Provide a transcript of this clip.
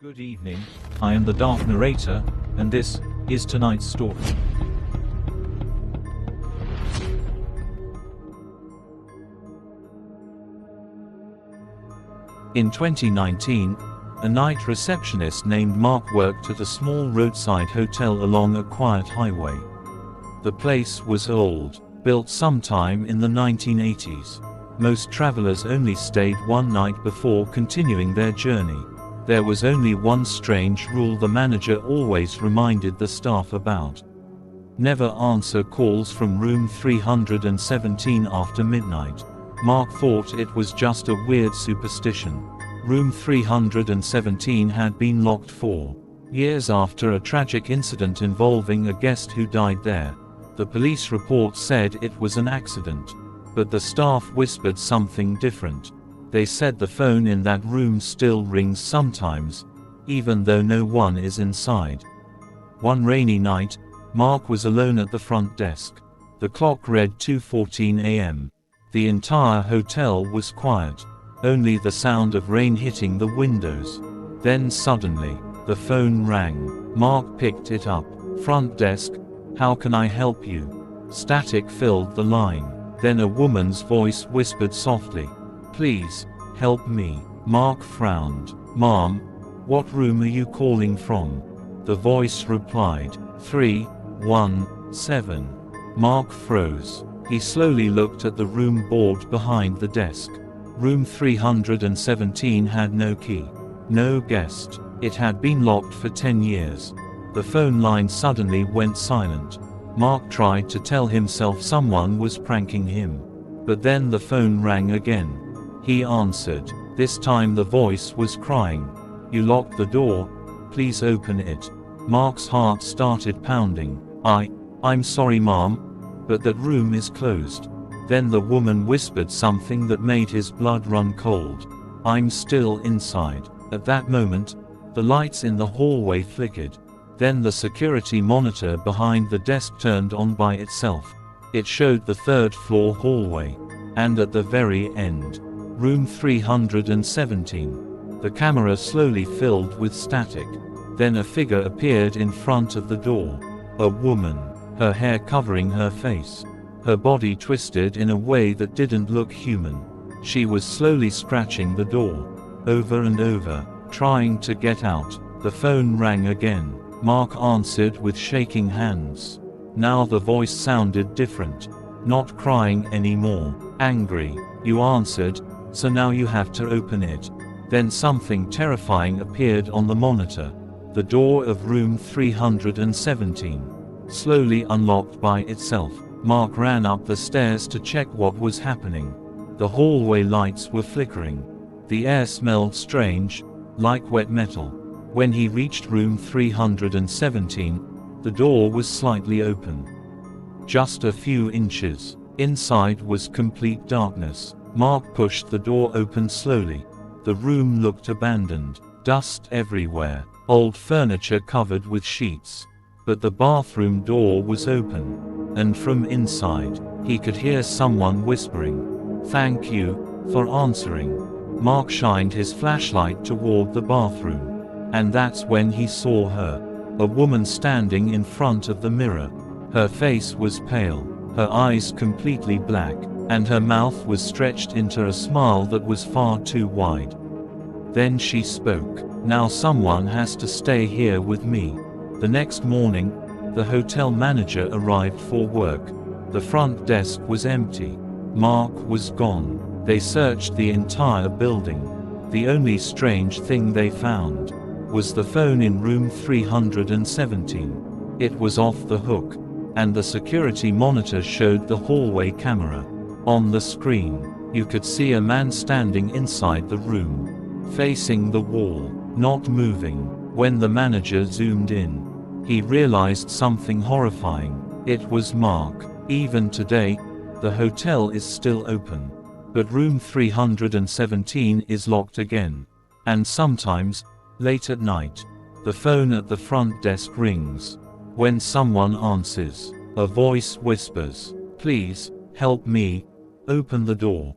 Good evening, I am the Dark Narrator, and this is tonight's story. In 2019, a night receptionist named Mark worked at a small roadside hotel along a quiet highway. The place was old, built sometime in the 1980s. Most travelers only stayed one night before continuing their journey. There was only one strange rule the manager always reminded the staff about. Never answer calls from room 317 after midnight. Mark thought it was just a weird superstition. Room 317 had been locked for years after a tragic incident involving a guest who died there. The police report said it was an accident, but the staff whispered something different. They said the phone in that room still rings sometimes, even though no one is inside. One rainy night, Mark was alone at the front desk. The clock read 2:14 a.m. The entire hotel was quiet, only the sound of rain hitting the windows. Then suddenly, the phone rang. Mark picked it up. "Front desk, how can I help you?" Static filled the line. Then a woman's voice whispered softly, "Please, help me." Mark frowned. "Ma'am, what room are you calling from?" The voice replied, 317. Mark froze. He slowly looked at the room board behind the desk. Room 317 had no key. No guest. It had been locked for 10 years. The phone line suddenly went silent. Mark tried to tell himself someone was pranking him. But then the phone rang again. He answered. This time the voice was crying, "You locked the door, please open it." Mark's heart started pounding. I'm sorry ma'am, but that room is closed." Then the woman whispered something that made his blood run cold. "I'm still inside." At that moment, the lights in the hallway flickered. Then the security monitor behind the desk turned on by itself. It showed the third-floor hallway. And at the very end, room 317. The camera slowly filled with static. Then a figure appeared in front of the door. A woman, her hair covering her face. Her body twisted in a way that didn't look human. She was slowly scratching the door, over and over, trying to get out. The phone rang again. Mark answered with shaking hands. Now the voice sounded different. Not crying anymore. Angry. "You answered, so now you have to open it." Then something terrifying appeared on the monitor. The door of room 317 slowly unlocked by itself. Mark ran up the stairs to check what was happening. The hallway lights were flickering. The air smelled strange, like wet metal. When he reached room 317, the door was slightly open. Just a few inches. Inside was complete darkness. Mark pushed the door open slowly. The room looked abandoned. Dust everywhere. Old furniture covered with sheets. But the bathroom door was open. And from inside, he could hear someone whispering, "Thank you for answering." Mark shined his flashlight toward the bathroom. And that's when he saw her. A woman standing in front of the mirror. Her face was pale, her eyes completely black, and her mouth was stretched into a smile that was far too wide. Then she spoke. "Now someone has to stay here with me." The next morning, the hotel manager arrived for work. The front desk was empty. Mark was gone. They searched the entire building. The only strange thing they found was the phone in room 317. It was off the hook, and the security monitor showed the hallway camera. On the screen, you could see a man standing inside the room, facing the wall, not moving. When the manager zoomed in, he realized something horrifying. It was Mark. Even today, the hotel is still open, but room 317 is locked again. And sometimes, late at night, the phone at the front desk rings. When someone answers, a voice whispers, "Please, help me, open the door."